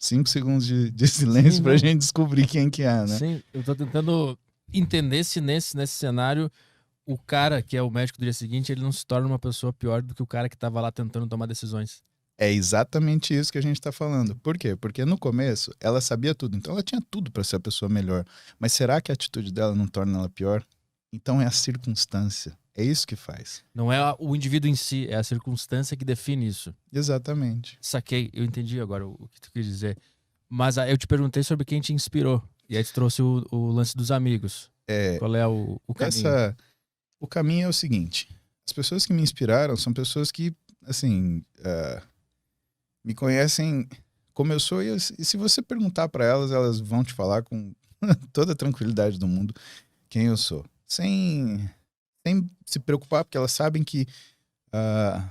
5 segundos de silêncio Sim, pra não. gente descobrir quem que é, né? Sim, eu tô tentando entender se nesse cenário o cara que é o médico do dia seguinte, ele não se torna uma pessoa pior do que o cara que tava lá tentando tomar decisões. É exatamente isso que a gente tá falando. Por quê? Porque no começo ela sabia tudo, então ela tinha tudo pra ser a pessoa melhor. Mas será que a atitude dela não torna ela pior? Então é a circunstância. É isso que faz. Não é o indivíduo em si, é a circunstância que define isso. Exatamente. Saquei, eu entendi agora o que tu quis dizer. Mas eu te perguntei sobre quem te inspirou. E aí tu trouxe o lance dos amigos. É, Qual é o caminho? o caminho é o seguinte. As pessoas que me inspiraram são pessoas que, assim, me conhecem como eu sou e se você perguntar pra elas, elas vão te falar com toda a tranquilidade do mundo quem eu sou. Sem se preocupar, porque elas sabem que ah,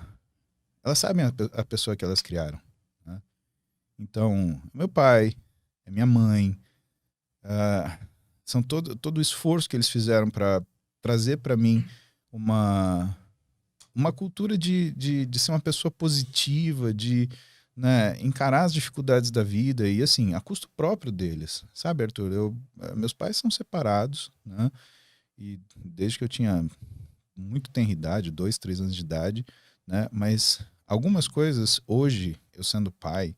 elas sabem a pessoa que elas criaram, né? Então, meu pai, minha mãe, são todo o esforço que eles fizeram para trazer para mim uma cultura de ser uma pessoa positiva, de, né, encarar as dificuldades da vida e, assim, a custo próprio deles. Sabe, Arthur? Meus pais são separados, né? E desde que eu tinha muito tenra idade, 2, 3 anos de idade, né? Mas algumas coisas, hoje, eu sendo pai,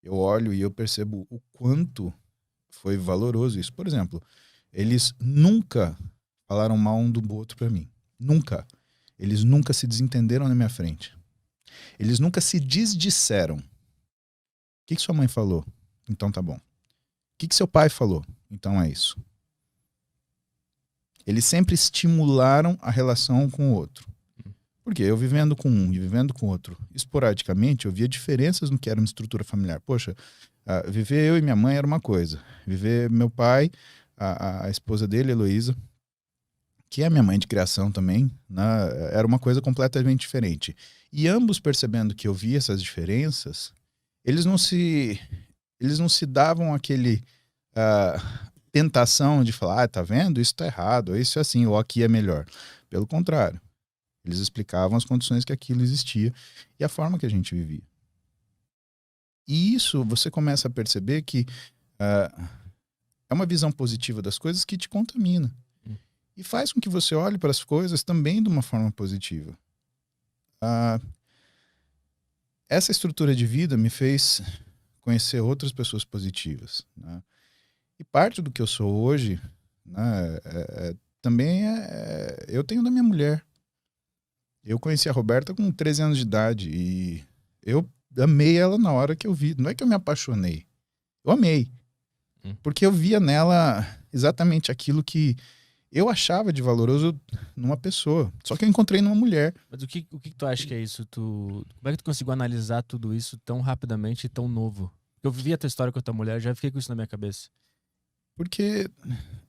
eu olho e eu percebo o quanto foi valoroso isso. Por exemplo, eles nunca falaram mal um do outro pra mim. Nunca. Eles nunca se desentenderam na minha frente. Eles nunca se desdisseram. O que sua mãe falou? Então tá bom. O que seu pai falou? Então é isso. Eles sempre estimularam a relação com o outro. Porque eu vivendo com um e vivendo com o outro, esporadicamente, eu via diferenças no que era uma estrutura familiar. Poxa, viver eu e minha mãe era uma coisa. Viver meu pai, a esposa dele, Heloísa, que é minha mãe de criação também, né, era uma coisa completamente diferente. E ambos percebendo que eu via essas diferenças, eles não se davam aquele tentação de falar, tá vendo? Isso tá errado, isso é assim, ou aqui é melhor. Pelo contrário, eles explicavam as condições que aquilo existia e a forma que a gente vivia. E isso você começa a perceber que é uma visão positiva das coisas que te contamina. E faz com que você olhe para as coisas também de uma forma positiva. Essa estrutura de vida me fez conhecer outras pessoas positivas, né? E parte do que eu sou hoje, né, também eu tenho da minha mulher. Eu conheci a Roberta com 13 anos de idade e eu amei ela na hora que eu vi. Não é que eu me apaixonei, eu amei. Porque eu via nela exatamente aquilo que eu achava de valoroso numa pessoa. Só que eu encontrei numa mulher. Mas o que tu acha que é isso? Como é que tu conseguiu analisar tudo isso tão rapidamente e tão novo? Eu vivi a tua história com a tua mulher, já fiquei com isso na minha cabeça. Porque,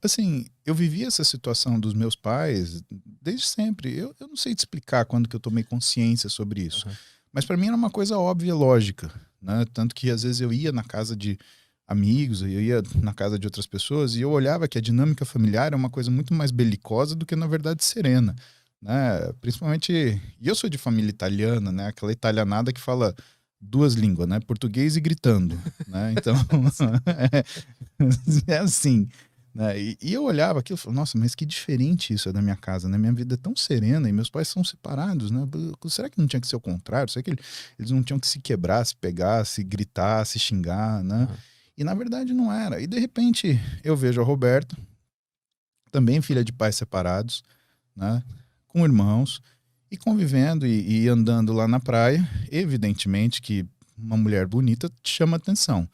assim, eu vivi essa situação dos meus pais desde sempre. Eu não sei te explicar quando que eu tomei consciência sobre isso. Mas para mim era uma coisa óbvia, lógica, né? Tanto que às vezes eu ia na casa de amigos, eu ia na casa de outras pessoas e eu olhava que a dinâmica familiar é uma coisa muito mais belicosa do que, na verdade, serena, né? Principalmente, e eu sou de família italiana, né? Aquela italianada que fala 2 línguas, né? Português e gritando, né? Então, é assim, né? E eu olhava aquilo e falava, nossa, mas que diferente isso é da minha casa, né? Minha vida é tão serena e meus pais são separados, né? Será que não tinha que ser o contrário? Será que eles não tinham que se quebrar, se pegar, se gritar, se xingar, né? E na verdade não era. E de repente eu vejo a Roberta, também filha de pais separados, né? Com irmãos, e convivendo e andando lá na praia. Evidentemente que uma mulher bonita te chama atenção.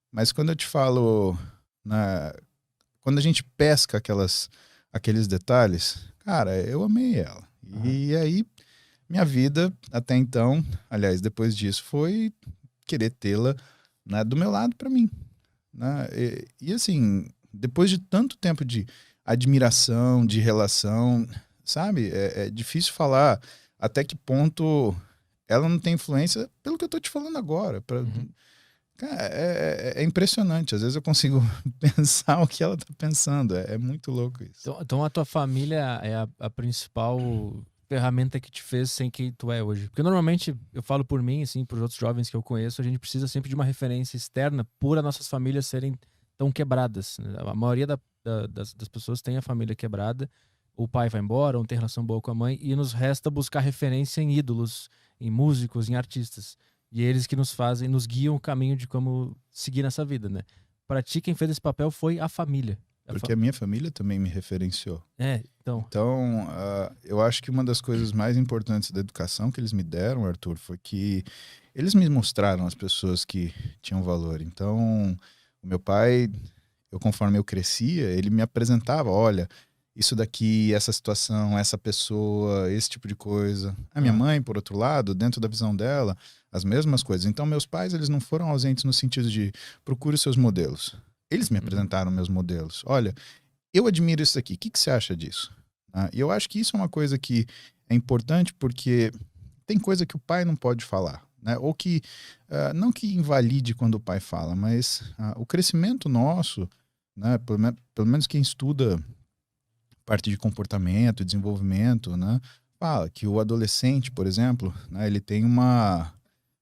Mas quando eu te falo, quando a gente pesca aqueles detalhes, cara, eu amei ela. E aí, minha vida até então, aliás, depois disso, foi querer tê-la, né, do meu lado para mim, né? E assim, depois de tanto tempo de admiração, de relação, sabe? É difícil falar até que ponto ela não tem influência pelo que eu tô te falando agora. Cara, é impressionante. Às vezes eu consigo pensar o que ela tá pensando. É muito louco isso. Então a tua família é a principal ferramenta que te fez sem quem tu é hoje? Porque normalmente, eu falo por mim, assim, por outros jovens que eu conheço, a gente precisa sempre de uma referência externa por as nossas famílias serem tão quebradas, né? A maioria das pessoas tem a família quebrada, o pai vai embora, ou não tem relação boa com a mãe, e nos resta buscar referência em ídolos, em músicos, em artistas. E eles que nos fazem, nos guiam o caminho de como seguir nessa vida, né? Pra ti, quem fez esse papel foi a família. Porque a minha família também me referenciou. Então. Então, eu acho que uma das coisas mais importantes da educação que eles me deram, Arthur, foi que eles me mostraram as pessoas que tinham valor. Então, o meu pai, conforme eu crescia, ele me apresentava, olha, isso daqui, essa situação, essa pessoa, esse tipo de coisa. A minha mãe, por outro lado, dentro da visão dela, as mesmas coisas. Então, meus pais, eles não foram ausentes no sentido de procure os seus modelos. Eles me apresentaram meus modelos. Olha, eu admiro isso aqui. O que você acha disso? E eu acho que isso é uma coisa que é importante porque tem coisa que o pai não pode falar, né? Ou que, não que invalide quando o pai fala, mas o crescimento nosso, né? Pelo menos quem estuda parte de comportamento, desenvolvimento, né? Fala que o adolescente, por exemplo, né?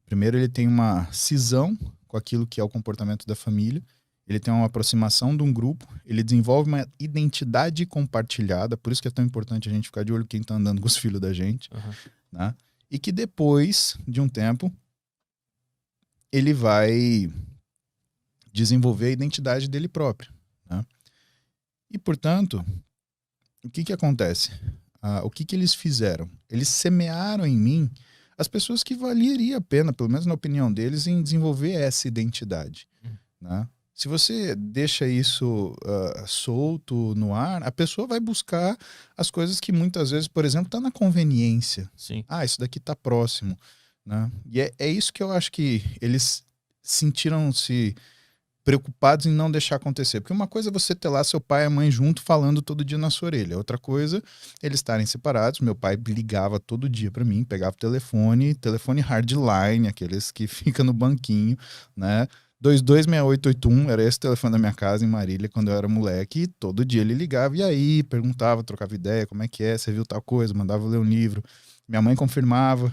Primeiro ele tem uma cisão com aquilo que é o comportamento da família. Ele tem uma aproximação de um grupo, ele desenvolve uma identidade compartilhada, por isso que é tão importante a gente ficar de olho quem está andando com os filhos da gente, né? E que depois de um tempo, ele vai desenvolver a identidade dele próprio, né? E, portanto, o que acontece? O que eles fizeram? Eles semearam em mim as pessoas que valeria a pena, pelo menos na opinião deles, em desenvolver essa identidade, né? Se você deixa isso solto no ar, a pessoa vai buscar as coisas que muitas vezes, por exemplo, está na conveniência. Sim. Isso daqui está próximo, né? E é isso que eu acho que eles sentiram-se preocupados em não deixar acontecer. Porque uma coisa é você ter lá seu pai e a mãe junto falando todo dia na sua orelha. Outra coisa, eles estarem separados. Meu pai ligava todo dia para mim, pegava o telefone hardline, aqueles que ficam no banquinho, né? 226881, era esse o telefone da minha casa em Marília quando eu era moleque, e todo dia ele ligava, e aí, perguntava, trocava ideia, como é que é, você viu tal coisa, mandava eu ler um livro, minha mãe confirmava,